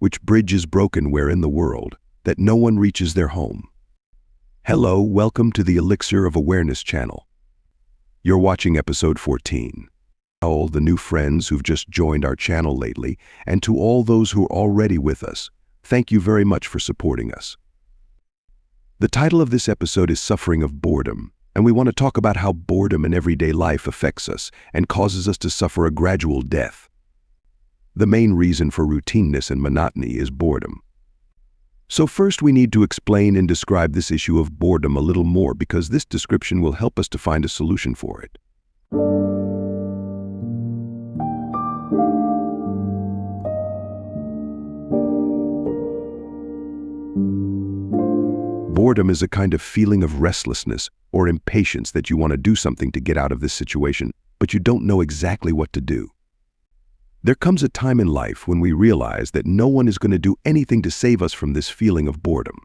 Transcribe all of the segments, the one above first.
Which bridge is broken where in the world that no one reaches their home? Hello, welcome to the Elixir of Awareness channel. You're watching episode 14. All the new friends who've just joined our channel lately, and to all those who are already with us, thank you very much for supporting us. The title of this episode is Suffering of Boredom, and we want to talk about how boredom in everyday life affects us and causes us to suffer a gradual death. The main reason for routineness and monotony is boredom. So first we need to explain and describe this issue of boredom a little more, because this description will help us to find a solution for it. Boredom is a kind of feeling of restlessness or impatience that you want to do something to get out of this situation, but you don't know exactly what to do. There comes a time in life when we realize that no one is going to do anything to save us from this feeling of boredom.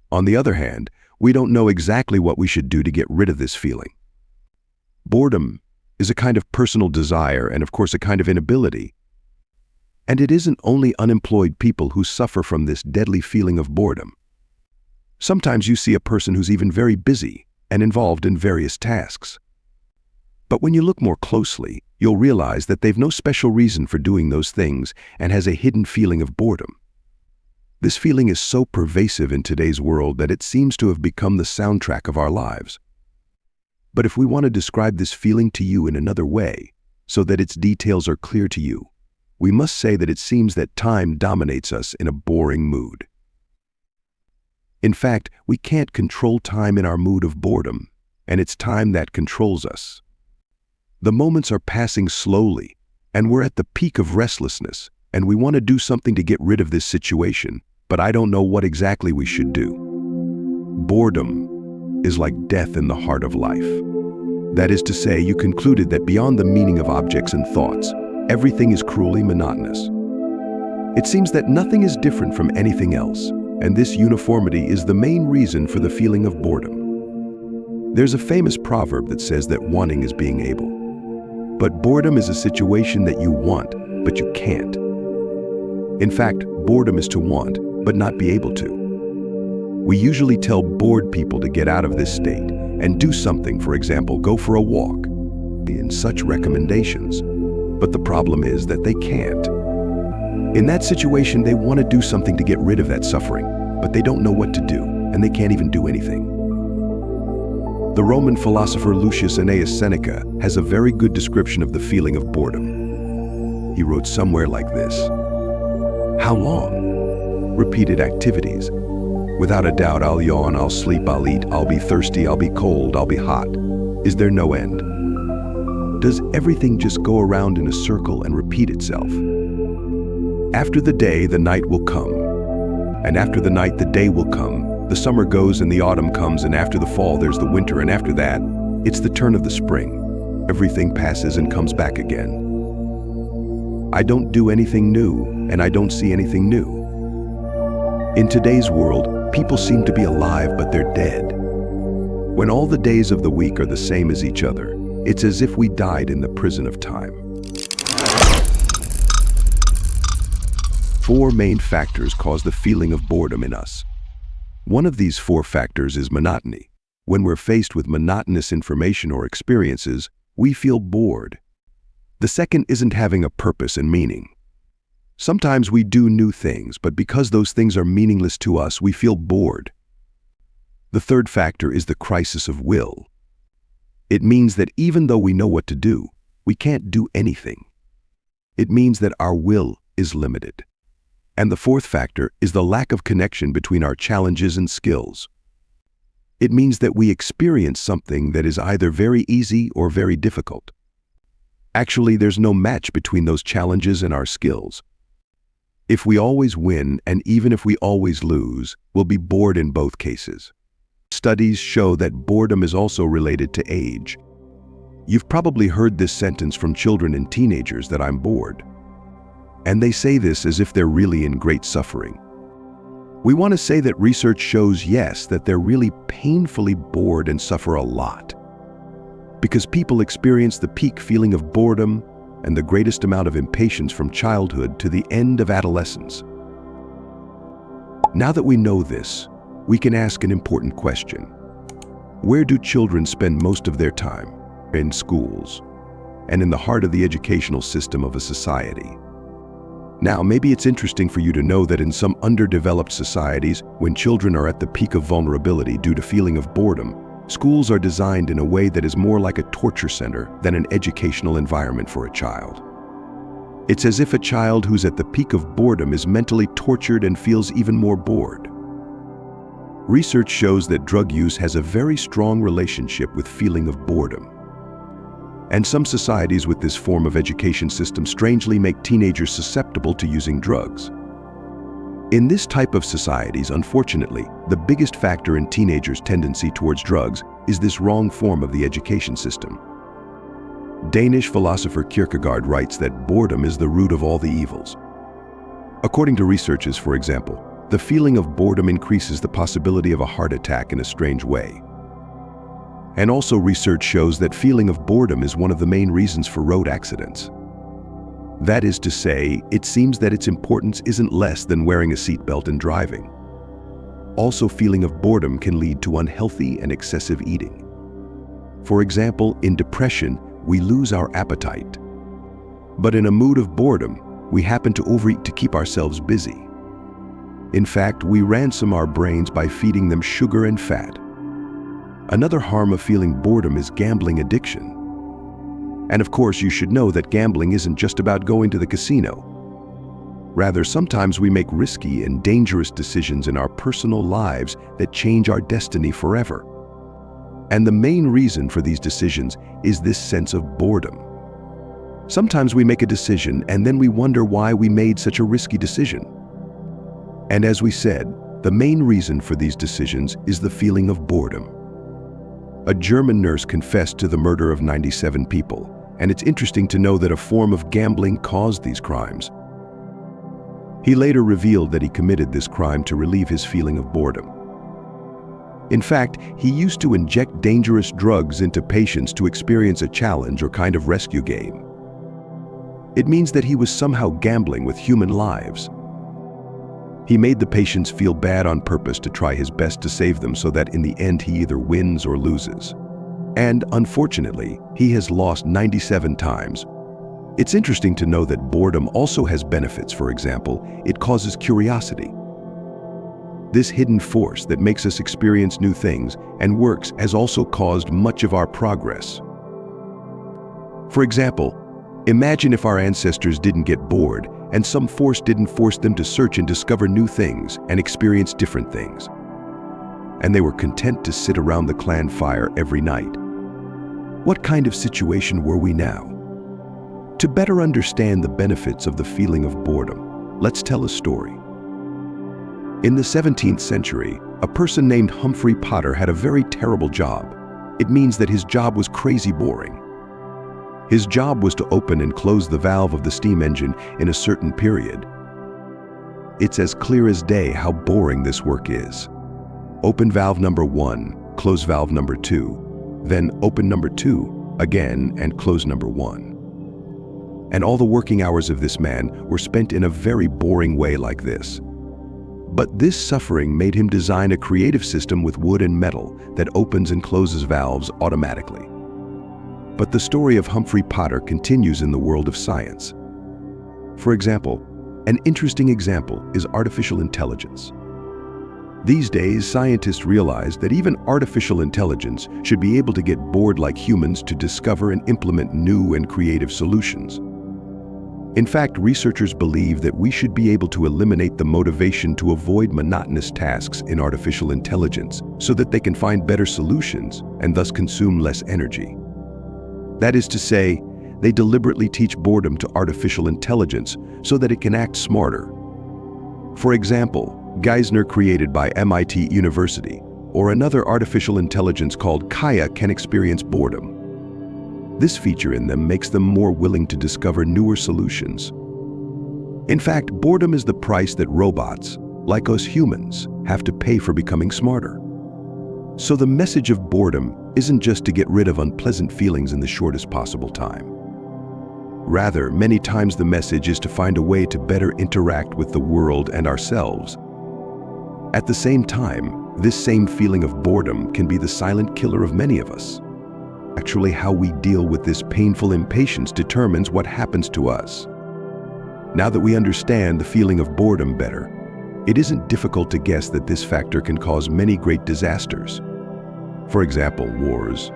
On the other hand, we don't know exactly what we should do to get rid of this feeling. Boredom is a kind of personal desire and, of course, a kind of inability. And it isn't only unemployed people who suffer from this deadly feeling of boredom. Sometimes you see a person who's even very busy and involved in various tasks. But when you look more closely, you'll realize that they've no special reason for doing those things and has a hidden feeling of boredom. This feeling is so pervasive in today's world that it seems to have become the soundtrack of our lives. But if we want to describe this feeling to you in another way, so that its details are clear to you, we must say that it seems that time dominates us in a boring mood. In fact, we can't control time in our mood of boredom, and it's time that controls us. The moments are passing slowly, and we're at the peak of restlessness, and we want to do something to get rid of this situation, but I don't know what exactly we should do. Boredom is like death in the heart of life. That is to say, you concluded that beyond the meaning of objects and thoughts, everything is cruelly monotonous. It seems that nothing is different from anything else, and this uniformity is the main reason for the feeling of boredom. There's a famous proverb that says that wanting is being able. But boredom is a situation that you want, but you can't. In fact, boredom is to want, but not be able to. We usually tell bored people to get out of this state and do something, for example, go for a walk, in such recommendations. But the problem is that they can't. In that situation, they want to do something to get rid of that suffering, but they don't know what to do, and they can't even do anything. The Roman philosopher Lucius Annaeus Seneca has a very good description of the feeling of boredom. He wrote somewhere like this: "How long? Repeated activities. Without a doubt, I'll yawn, I'll sleep, I'll eat, I'll be thirsty, I'll be cold, I'll be hot. Is there no end? Does everything just go around in a circle and repeat itself? After the day, the night will come. And after the night, the day will come. The summer goes and the autumn comes, and after the fall, there's the winter, and after that, it's the turn of the spring. Everything passes and comes back again. I don't do anything new, and I don't see anything new. In today's world, people seem to be alive, but they're dead. When all the days of the week are the same as each other, it's as if we died in the prison of time." 4 main factors cause the feeling of boredom in us. One of these 4 factors is monotony. When we're faced with monotonous information or experiences, we feel bored. The second isn't having a purpose and meaning. Sometimes we do new things, but because those things are meaningless to us, we feel bored. The third factor is the crisis of will. It means that even though we know what to do, we can't do anything. It means that our will is limited. And the fourth factor is the lack of connection between our challenges and skills. It means that we experience something that is either very easy or very difficult. Actually, there's no match between those challenges and our skills. If we always win, and even if we always lose, we'll be bored in both cases. Studies show that boredom is also related to age. You've probably heard this sentence from children and teenagers that I'm bored. And they say this as if they're really in great suffering. We want to say that research shows, yes, that they're really painfully bored and suffer a lot. Because people experience the peak feeling of boredom and the greatest amount of impatience from childhood to the end of adolescence. Now that we know this, we can ask an important question. Where do children spend most of their time? In schools, and in the heart of the educational system of a society. Now, maybe it's interesting for you to know that in some underdeveloped societies, when children are at the peak of vulnerability due to feeling of boredom, schools are designed in a way that is more like a torture center than an educational environment for a child. It's as if a child who's at the peak of boredom is mentally tortured and feels even more bored. Research shows that drug use has a very strong relationship with feeling of boredom. And some societies with this form of education system strangely make teenagers susceptible to using drugs. In this type of societies, unfortunately, the biggest factor in teenagers' tendency towards drugs is this wrong form of the education system. Danish philosopher Kierkegaard writes that boredom is the root of all the evils. According to researchers, for example, the feeling of boredom increases the possibility of a heart attack in a strange way. And also research shows that feeling of boredom is one of the main reasons for road accidents. That is to say, it seems that its importance isn't less than wearing a seatbelt and driving. Also, feeling of boredom can lead to unhealthy and excessive eating. For example, in depression, we lose our appetite. But in a mood of boredom, we happen to overeat to keep ourselves busy. In fact, we ransom our brains by feeding them sugar and fat. Another harm of feeling boredom is gambling addiction. And of course, you should know that gambling isn't just about going to the casino. Rather, sometimes we make risky and dangerous decisions in our personal lives that change our destiny forever. And the main reason for these decisions is this sense of boredom. Sometimes we make a decision and then we wonder why we made such a risky decision. And as we said, the main reason for these decisions is the feeling of boredom. A German nurse confessed to the murder of 97 people, and it's interesting to know that a form of gambling caused these crimes. He later revealed that he committed this crime to relieve his feeling of boredom. In fact, he used to inject dangerous drugs into patients to experience a challenge or kind of rescue game. It means that he was somehow gambling with human lives. He made the patients feel bad on purpose to try his best to save them so that in the end he either wins or loses. And unfortunately, he has lost 97 times. It's interesting to know that boredom also has benefits. For example, it causes curiosity. This hidden force that makes us experience new things and works has also caused much of our progress. For example, imagine if our ancestors didn't get bored and some force didn't force them to search and discover new things and experience different things. And they were content to sit around the clan fire every night. What kind of situation were we now? To better understand the benefits of the feeling of boredom, let's tell a story. In the 17th century, a person named Humphrey Potter had a very terrible job. It means that his job was crazy boring. His job was to open and close the valve of the steam engine in a certain period. It's as clear as day how boring this work is. Open valve number 1, close valve number 2, then open number 2 again and close number 1. And all the working hours of this man were spent in a very boring way like this. But this suffering made him design a creative system with wood and metal that opens and closes valves automatically. But the story of Humphrey Potter continues in the world of science. For example, an interesting example is artificial intelligence. These days, scientists realize that even artificial intelligence should be able to get bored like humans to discover and implement new and creative solutions. In fact, researchers believe that we should be able to eliminate the motivation to avoid monotonous tasks in artificial intelligence so that they can find better solutions and thus consume less energy. That is to say, they deliberately teach boredom to artificial intelligence so that it can act smarter. For example, Geisner created by MIT University, or another artificial intelligence called Kaya can experience boredom. This feature in them makes them more willing to discover newer solutions. In fact, boredom is the price that robots, like us humans, have to pay for becoming smarter. So the message of boredom isn't just to get rid of unpleasant feelings in the shortest possible time. Rather, many times the message is to find a way to better interact with the world and ourselves. At the same time, this same feeling of boredom can be the silent killer of many of us. Actually, how we deal with this painful impatience determines what happens to us. Now that we understand the feeling of boredom better, it isn't difficult to guess that this factor can cause many great disasters. For example, wars.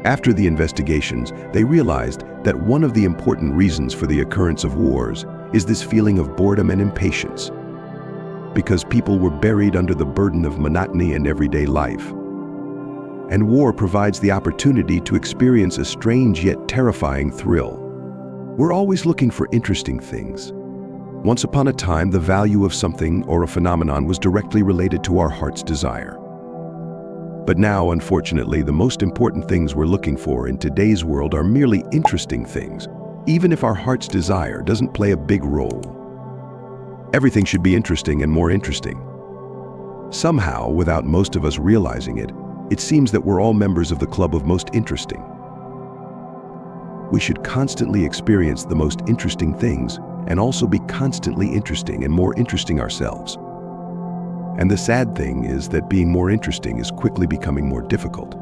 After the investigations, they realized that one of the important reasons for the occurrence of wars is this feeling of boredom and impatience, because people were buried under the burden of monotony and everyday life. And war provides the opportunity to experience a strange yet terrifying thrill. We're always looking for interesting things. Once upon a time, the value of something or a phenomenon was directly related to our heart's desire. But now, unfortunately, the most important things we're looking for in today's world are merely interesting things, even if our heart's desire doesn't play a big role. Everything should be interesting and more interesting. Somehow, without most of us realizing it, it seems that we're all members of the club of most interesting. We should constantly experience the most interesting things and also be constantly interesting and more interesting ourselves. And the sad thing is that being more interesting is quickly becoming more difficult.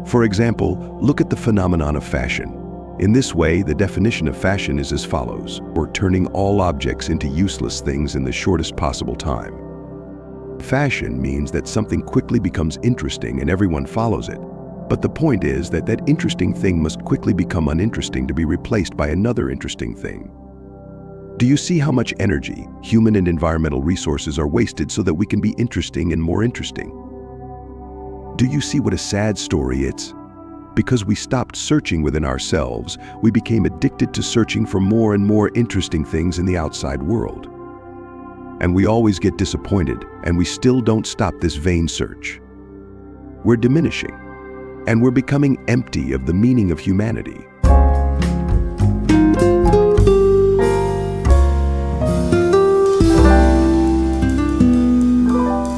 For example, look at the phenomenon of fashion. In this way, the definition of fashion is as follows: or turning all objects into useless things in the shortest possible time. Fashion means that something quickly becomes interesting and everyone follows it. But the point is that that interesting thing must quickly become uninteresting to be replaced by another interesting thing. Do you see how much energy, human and environmental resources are wasted so that we can be interesting and more interesting? Do you see what a sad story it's? Because we stopped searching within ourselves, we became addicted to searching for more and more interesting things in the outside world. And we always get disappointed, and we still don't stop this vain search. We're diminishing, and we're becoming empty of the meaning of humanity.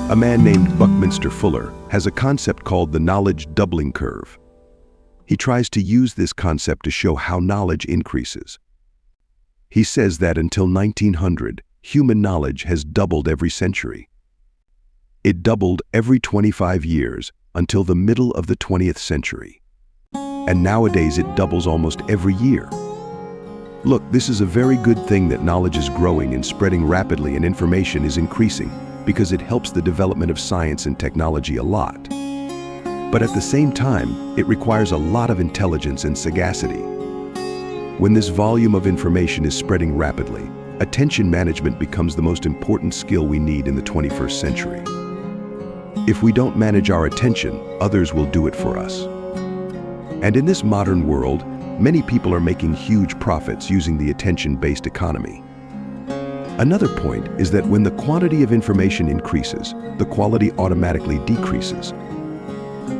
A man named Buckminster Fuller has a concept called the knowledge doubling curve. He tries to use this concept to show how knowledge increases. He says that until 1900, human knowledge has doubled every century. It doubled every 25 years until the middle of the 20th century. And nowadays it doubles almost every year. Look, this is a very good thing that knowledge is growing and spreading rapidly and information is increasing, because it helps the development of science and technology a lot. But at the same time, it requires a lot of intelligence and sagacity. When this volume of information is spreading rapidly, attention management becomes the most important skill we need in the 21st century. If we don't manage our attention, others will do it for us. And in this modern world, many people are making huge profits using the attention-based economy. Another point is that when the quantity of information increases, the quality automatically decreases.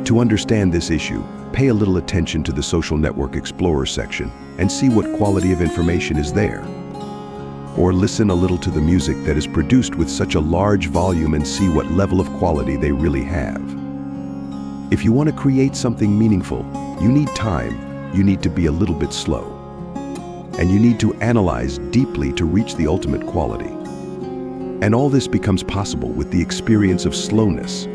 To understand this issue, pay a little attention to the Social Network Explorer section and see what quality of information is there. Or listen a little to the music that is produced with such a large volume and see what level of quality they really have. If you want to create something meaningful, you need time, you need to be a little bit slow. And you need to analyze deeply to reach the ultimate quality. And all this becomes possible with the experience of slowness.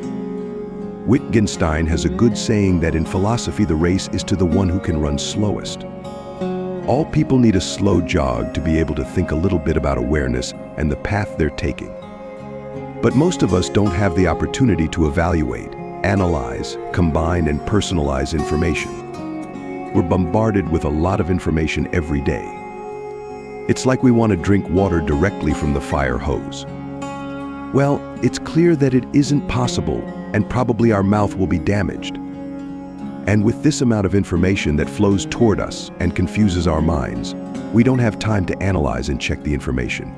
Wittgenstein has a good saying that in philosophy the race is to the one who can run slowest. All people need a slow jog to be able to think a little bit about awareness and the path they're taking. But most of us don't have the opportunity to evaluate, analyze, combine, and personalize information. We're bombarded with a lot of information every day. It's like we want to drink water directly from the fire hose. Well, it's clear that it isn't possible, and probably our mouth will be damaged. And with this amount of information that flows toward us and confuses our minds, we don't have time to analyze and check the information.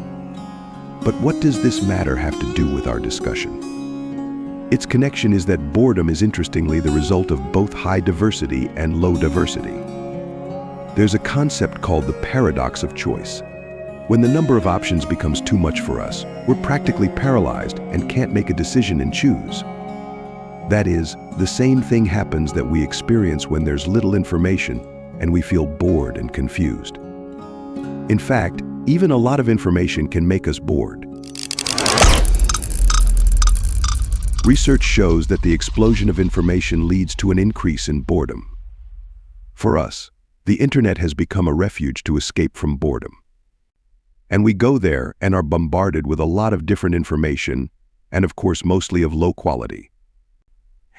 But what does this matter have to do with our discussion? Its connection is that boredom is interestingly the result of both high diversity and low diversity. There's a concept called the paradox of choice. When the number of options becomes too much for us, we're practically paralyzed and can't make a decision and choose. That is, the same thing happens that we experience when there's little information, and we feel bored and confused. In fact, even a lot of information can make us bored. Research shows that the explosion of information leads to an increase in boredom. For us, the internet has become a refuge to escape from boredom. And we go there and are bombarded with a lot of different information, and of course mostly of low quality.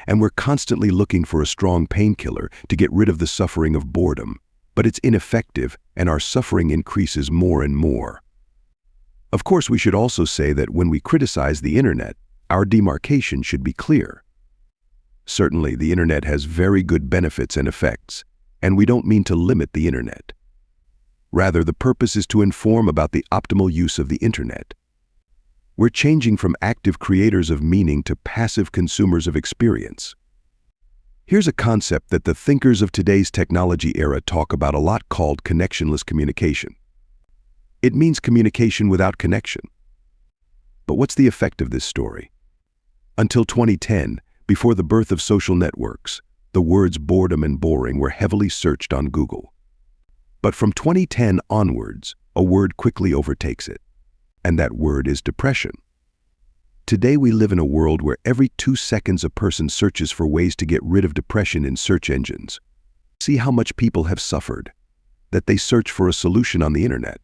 And we're constantly looking for a strong painkiller to get rid of the suffering of boredom, but it's ineffective and our suffering increases more and more. Of course, we should also say that when we criticize the internet, our demarcation should be clear. Certainly, the internet has very good benefits and effects, and we don't mean to limit the internet. Rather, the purpose is to inform about the optimal use of the internet. We're changing from active creators of meaning to passive consumers of experience. Here's a concept that the thinkers of today's technology era talk about a lot called connectionless communication. It means communication without connection. But what's the effect of this story? Until 2010, before the birth of social networks, the words boredom and boring were heavily searched on Google. But from 2010 onwards, a word quickly overtakes it, and that word is depression. Today we live in a world where every 2 seconds a person searches for ways to get rid of depression in search engines. See how much people have suffered, that they search for a solution on the internet.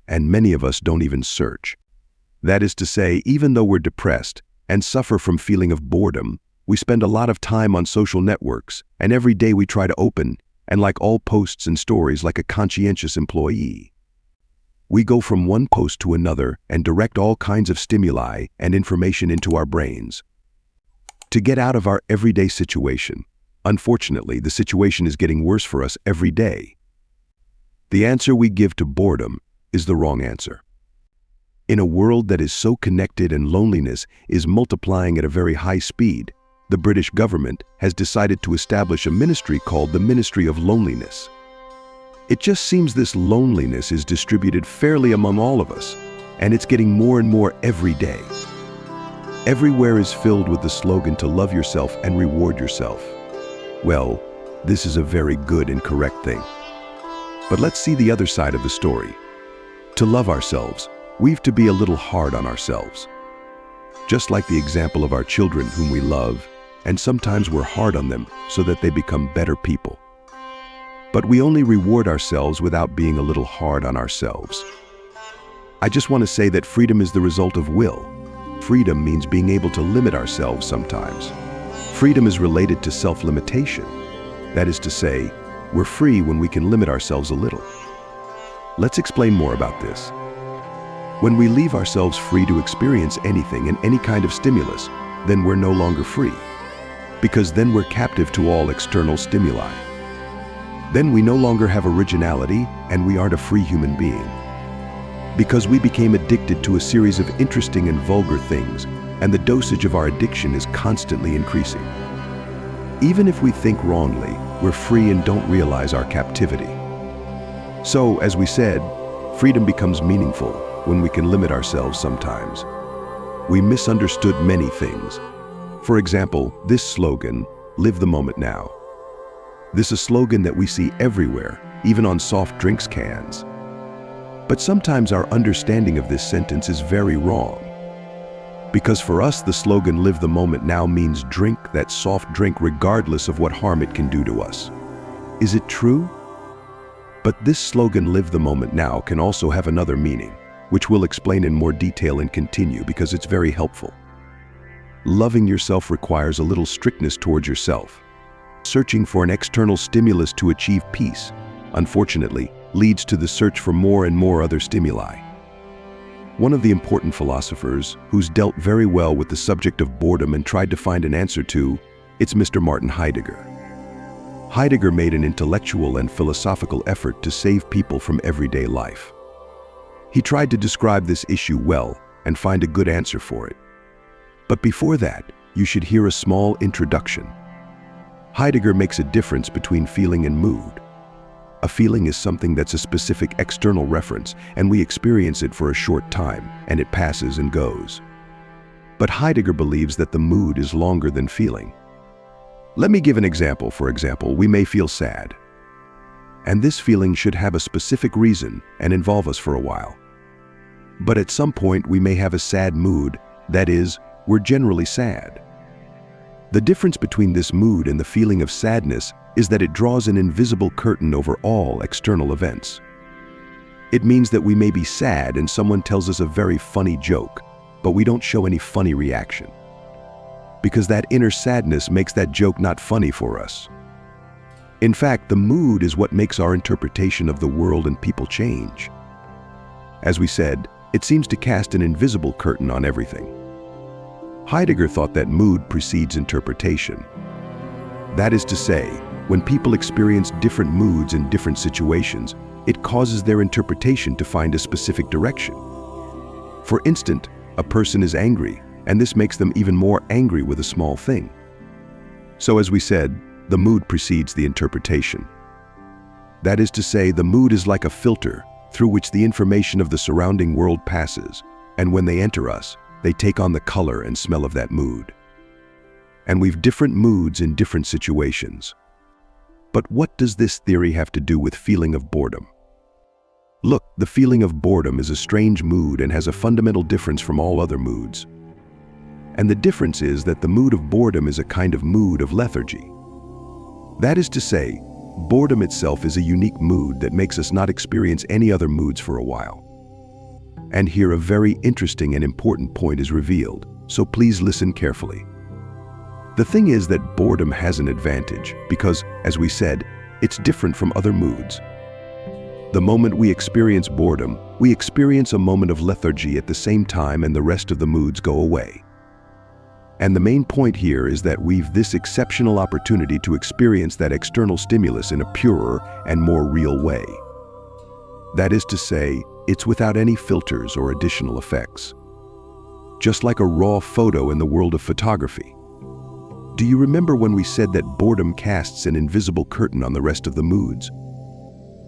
And many of us don't even search. That is to say, even though we're depressed and suffer from feeling of boredom, we spend a lot of time on social networks, and every day we try to open and like all posts and stories like a conscientious employee. We go from one post to another and direct all kinds of stimuli and information into our brains. To get out of our everyday situation, unfortunately, the situation is getting worse for us every day. The answer we give to boredom is the wrong answer. In a world that is so connected and loneliness is multiplying at a very high speed, the British government has decided to establish a ministry called the Ministry of Loneliness. It just seems this loneliness is distributed fairly among all of us, and it's getting more and more every day. Everywhere is filled with the slogan to love yourself and reward yourself. Well, this is a very good and correct thing. But let's see the other side of the story. To love ourselves, we've to be a little hard on ourselves. Just like the example of our children whom we love, and sometimes we're hard on them so that they become better people. But we only reward ourselves without being a little hard on ourselves. I just want to say that freedom is the result of will. Freedom means being able to limit ourselves sometimes. Freedom is related to self-limitation. That is to say, we're free when we can limit ourselves a little. Let's explain more about this. When we leave ourselves free to experience anything and any kind of stimulus, then we're no longer free. Because then we're captive to all external stimuli. Then we no longer have originality and we aren't a free human being. Because we became addicted to a series of interesting and vulgar things, and the dosage of our addiction is constantly increasing. Even if we think wrongly, we're free and don't realize our captivity. So, as we said, freedom becomes meaningful when we can limit ourselves sometimes. We misunderstood many things. For example, this slogan, "Live the moment now." This is a slogan that we see everywhere, even on soft drinks cans. But sometimes our understanding of this sentence is very wrong. Because for us, the slogan "Live the moment now" means drink that soft drink regardless of what harm it can do to us. Is it true? But this slogan "Live the moment now" can also have another meaning, which we'll explain in more detail and continue because it's very helpful. Loving yourself requires a little strictness towards yourself. Searching for an external stimulus to achieve peace, unfortunately, leads to the search for more and more other stimuli. One of the important philosophers who's dealt very well with the subject of boredom and tried to find an answer to, it's Mr. Martin Heidegger. Heidegger made an intellectual and philosophical effort to save people from everyday life. He tried to describe this issue well and find a good answer for it. But before that, you should hear a small introduction. Heidegger makes a difference between feeling and mood. A feeling is something that's a specific external reference, and we experience it for a short time, and it passes and goes. But Heidegger believes that the mood is longer than feeling. Let me give an example. For example, we may feel sad. And this feeling should have a specific reason and involve us for a while. But at some point we may have a sad mood, that is, we're generally sad. The difference between this mood and the feeling of sadness is that it draws an invisible curtain over all external events. It means that we may be sad and someone tells us a very funny joke, but we don't show any funny reaction. Because that inner sadness makes that joke not funny for us. In fact, the mood is what makes our interpretation of the world and people change. As we said, it seems to cast an invisible curtain on everything. Heidegger thought that mood precedes interpretation. That is to say, when people experience different moods in different situations, it causes their interpretation to find a specific direction. For instance, a person is angry, and this makes them even more angry with a small thing. So as we said, the mood precedes the interpretation. That is to say, the mood is like a filter through which the information of the surrounding world passes, and when they enter us, they take on the color and smell of that mood. And we've different moods in different situations. But what does this theory have to do with feeling of boredom? Look, the feeling of boredom is a strange mood and has a fundamental difference from all other moods. And the difference is that the mood of boredom is a kind of mood of lethargy. That is to say, boredom itself is a unique mood that makes us not experience any other moods for a while. And here a very interesting and important point is revealed, so please listen carefully. The thing is that boredom has an advantage because, as we said, it's different from other moods. The moment we experience boredom, we experience a moment of lethargy at the same time and the rest of the moods go away. And the main point here is that we've this exceptional opportunity to experience that external stimulus in a purer and more real way. That is to say, it's without any filters or additional effects. Just like a raw photo in the world of photography. Do you remember when we said that boredom casts an invisible curtain on the rest of the moods?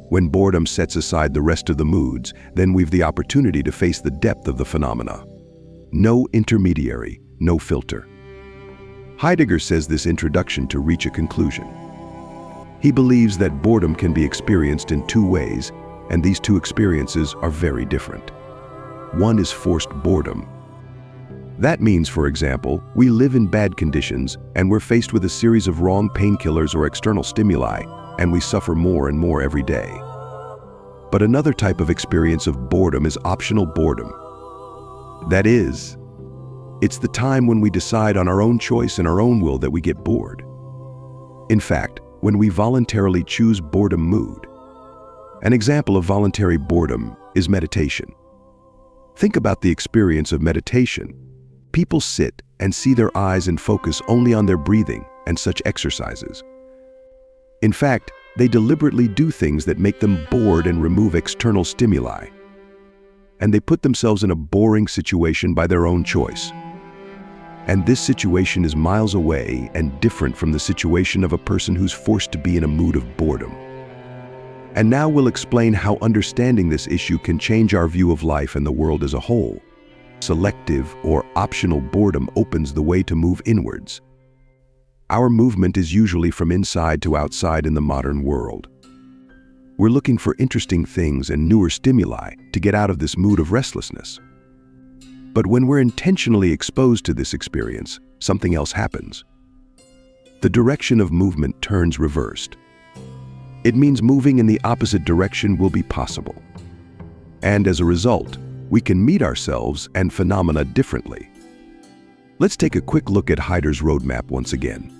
When boredom sets aside the rest of the moods, then we've the opportunity to face the depth of the phenomena. No intermediary, no filter. Heidegger says this introduction to reach a conclusion. He believes that boredom can be experienced in two ways, and these two experiences are very different. One is forced boredom. That means, for example, we live in bad conditions and we're faced with a series of wrong painkillers or external stimuli, and we suffer more and more every day. But another type of experience of boredom is optional boredom. That is, it's the time when we decide on our own choice and our own will that we get bored. In fact, when we voluntarily choose boredom mood. An example of voluntary boredom is meditation. Think about the experience of meditation. People sit and see their eyes and focus only on their breathing and such exercises. In fact, they deliberately do things that make them bored and remove external stimuli. And they put themselves in a boring situation by their own choice. And this situation is miles away and different from the situation of a person who's forced to be in a mood of boredom. And now we'll explain how understanding this issue can change our view of life and the world as a whole. Selective or optional boredom opens the way to move inwards. Our movement is usually from inside to outside in the modern world. We're looking for interesting things and newer stimuli to get out of this mood of restlessness. But when we're intentionally exposed to this experience, something else happens. The direction of movement turns reversed. It means moving in the opposite direction will be possible. And as a result, we can meet ourselves and phenomena differently. Let's take a quick look at Heidegger's roadmap once again.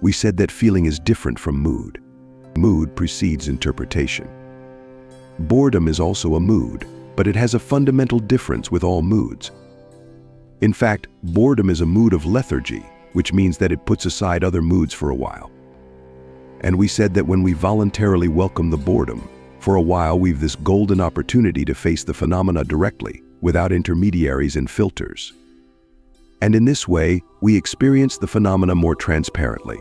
We said that feeling is different from mood. Mood precedes interpretation. Boredom is also a mood, but it has a fundamental difference with all moods. In fact, boredom is a mood of lethargy, which means that it puts aside other moods for a while. And we said that when we voluntarily welcome the boredom, for a while we've this golden opportunity to face the phenomena directly, without intermediaries and filters. And in this way, we experience the phenomena more transparently.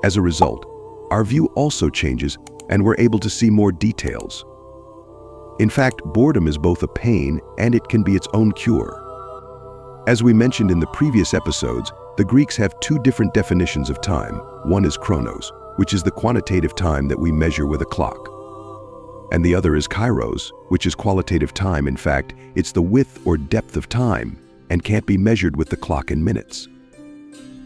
As a result, our view also changes and we're able to see more details. In fact, boredom is both a pain and it can be its own cure. As we mentioned in the previous episodes, the Greeks have two different definitions of time. One is chronos, which is the quantitative time that we measure with a clock. And the other is kairos, which is qualitative time. In fact, it's the width or depth of time and can't be measured with the clock in minutes.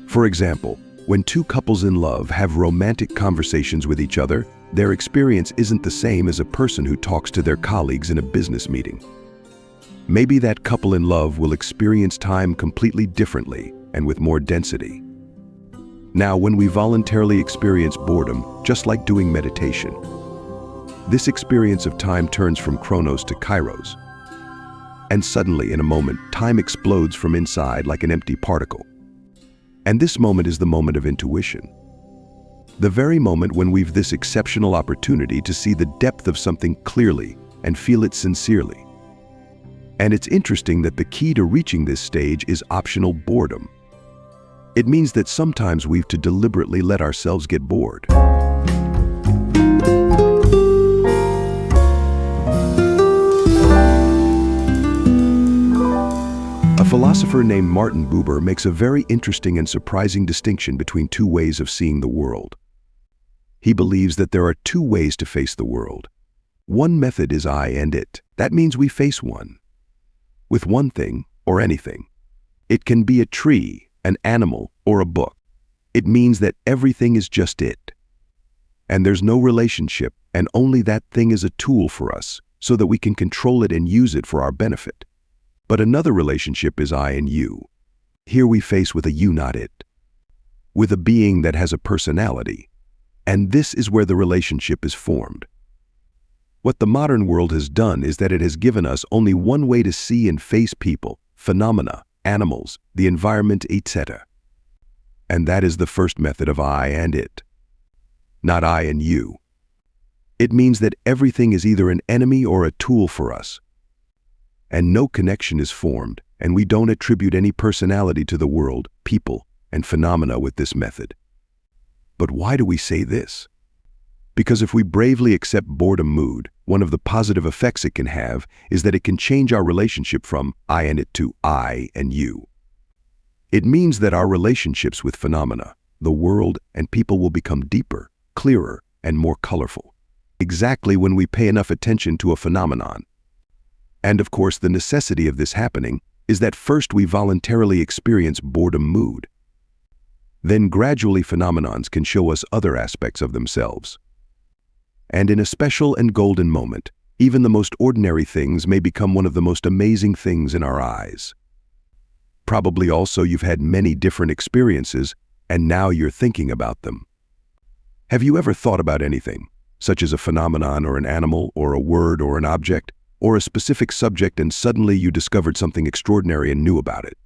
For example, when two couples in love have romantic conversations with each other, their experience isn't the same as a person who talks to their colleagues in a business meeting. Maybe that couple in love will experience time completely differently and with more density. Now, when we voluntarily experience boredom, just like doing meditation, this experience of time turns from chronos to kairos. And suddenly, in a moment, time explodes from inside like an empty particle. And this moment is the moment of intuition. The very moment when we've this exceptional opportunity to see the depth of something clearly and feel it sincerely. And it's interesting that the key to reaching this stage is optional boredom. It means that sometimes we've to deliberately let ourselves get bored. A philosopher named Martin Buber makes a very interesting and surprising distinction between two ways of seeing the world. He believes that there are two ways to face the world. One method is I and it. That means we face one. With one thing or anything. It can be a tree, an animal, or a book. It means that everything is just it. And there's no relationship, and only that thing is a tool for us, so that we can control it and use it for our benefit. But another relationship is I and you. Here we face with a you, not it. With a being that has a personality. And this is where the relationship is formed. What the modern world has done is that it has given us only one way to see and face people, phenomena, animals, the environment, etc. And that is the first method of I and it. Not I and you. It means that everything is either an enemy or a tool for us. And no connection is formed, and we don't attribute any personality to the world, people, and phenomena with this method. But why do we say this? Because if we bravely accept boredom mood, one of the positive effects it can have is that it can change our relationship from I and it to I and you. It means that our relationships with phenomena, the world, and people will become deeper, clearer, and more colorful. Exactly when we pay enough attention to a phenomenon. And of course, the necessity of this happening is that first we voluntarily experience boredom mood. Then gradually phenomenons can show us other aspects of themselves. And in a special and golden moment, even the most ordinary things may become one of the most amazing things in our eyes. Probably also you've had many different experiences, and now you're thinking about them. Have you ever thought about anything, such as a phenomenon or an animal or a word or an object, or a specific subject, and suddenly you discovered something extraordinary and new about it?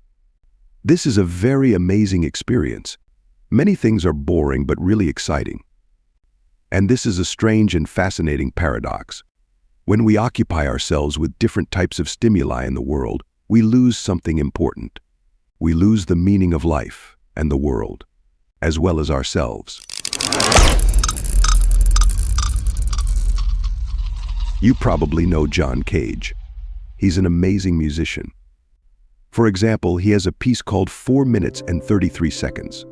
This is a very amazing experience. Many things are boring but really exciting. And this is a strange and fascinating paradox. When we occupy ourselves with different types of stimuli in the world, we lose something important. We lose the meaning of life and the world, as well as ourselves. You probably know John Cage. He's an amazing musician. For example, he has a piece called 4 minutes and 33 seconds,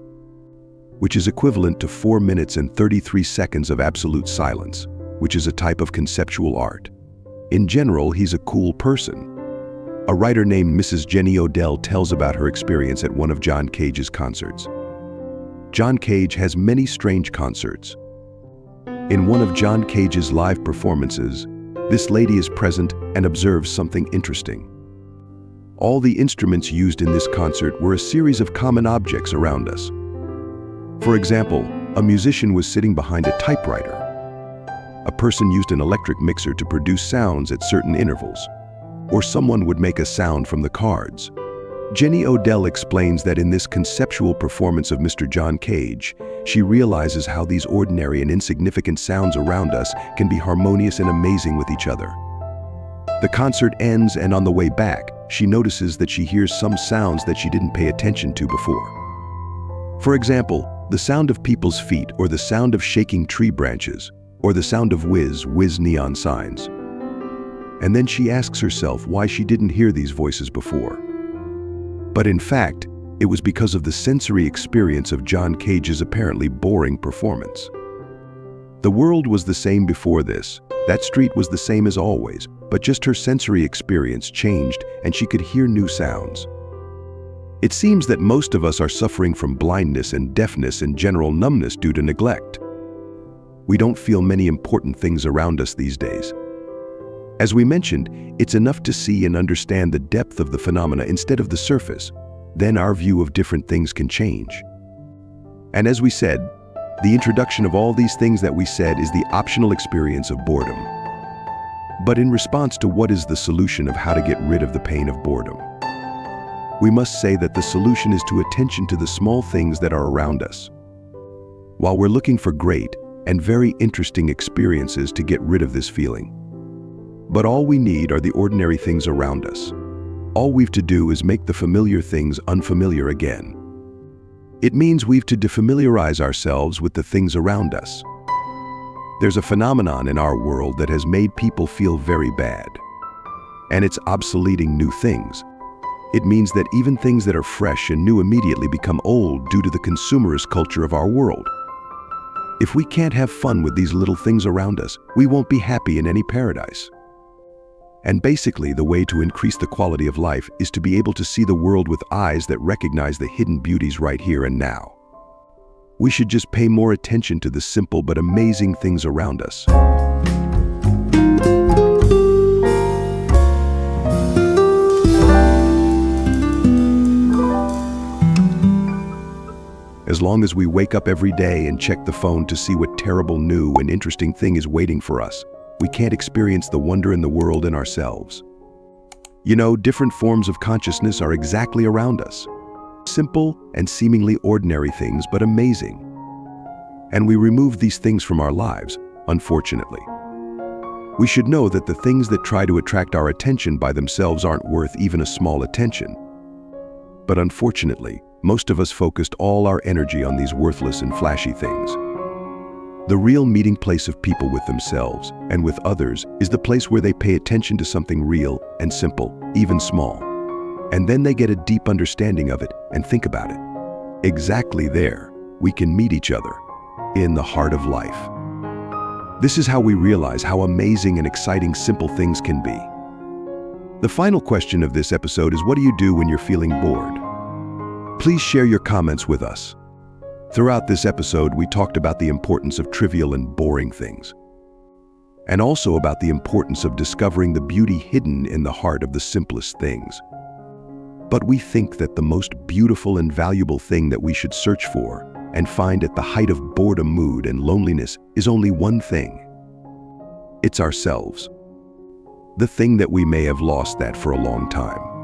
which is equivalent to 4 minutes and 33 seconds of absolute silence, which is a type of conceptual art. In general, he's a cool person. A writer named Mrs. Jenny Odell tells about her experience at one of John Cage's concerts. John Cage has many strange concerts. In one of John Cage's live performances, this lady is present and observes something interesting. All the instruments used in this concert were a series of common objects around us. For example, a musician was sitting behind a typewriter. A person used an electric mixer to produce sounds at certain intervals. Or someone would make a sound from the cards. Jenny Odell explains that in this conceptual performance of Mr. John Cage, she realizes how these ordinary and insignificant sounds around us can be harmonious and amazing with each other. The concert ends, and on the way back, she notices that she hears some sounds that she didn't pay attention to before. For example, the sound of people's feet, or the sound of shaking tree branches, or the sound of whiz neon signs. And then she asks herself why she didn't hear these voices before. But in fact, it was because of the sensory experience of John Cage's apparently boring performance. The world was the same before this. That street was the same as always, but just her sensory experience changed and she could hear new sounds. It seems that most of us are suffering from blindness and deafness and general numbness due to neglect. We don't feel many important things around us these days. As we mentioned, it's enough to see and understand the depth of the phenomena instead of the surface. Then our view of different things can change. And as we said, the introduction of all these things that we said is the optional experience of boredom. But in response to what is the solution of how to get rid of the pain of boredom, we must say that the solution is to attention to the small things that are around us. While we're looking for great and very interesting experiences to get rid of this feeling. But all we need are the ordinary things around us. All we've to do is make the familiar things unfamiliar again. It means we've to defamiliarize ourselves with the things around us. There's a phenomenon in our world that has made people feel very bad. And it's obsoleting new things. It means that even things that are fresh and new immediately become old due to the consumerist culture of our world. If we can't have fun with these little things around us, we won't be happy in any paradise. And basically, the way to increase the quality of life is to be able to see the world with eyes that recognize the hidden beauties right here and now. We should just pay more attention to the simple but amazing things around us. As long as we wake up every day and check the phone to see what terrible, new, and interesting thing is waiting for us, we can't experience the wonder in the world and ourselves. You know, different forms of consciousness are exactly around us. Simple and seemingly ordinary things, but amazing. And we remove these things from our lives, unfortunately. We should know that the things that try to attract our attention by themselves aren't worth even a small attention. But unfortunately, most of us focused all our energy on these worthless and flashy things. The real meeting place of people with themselves and with others is the place where they pay attention to something real and simple, even small. And then they get a deep understanding of it and think about it. Exactly there, we can meet each other, in the heart of life. This is how we realize how amazing and exciting simple things can be. The final question of this episode is, what do you do when you're feeling bored? Please share your comments with us. Throughout this episode, we talked about the importance of trivial and boring things, and also about the importance of discovering the beauty hidden in the heart of the simplest things. But we think that the most beautiful and valuable thing that we should search for and find at the height of boredom, mood, and loneliness is only one thing. It's ourselves. The thing that we may have lost that for a long time.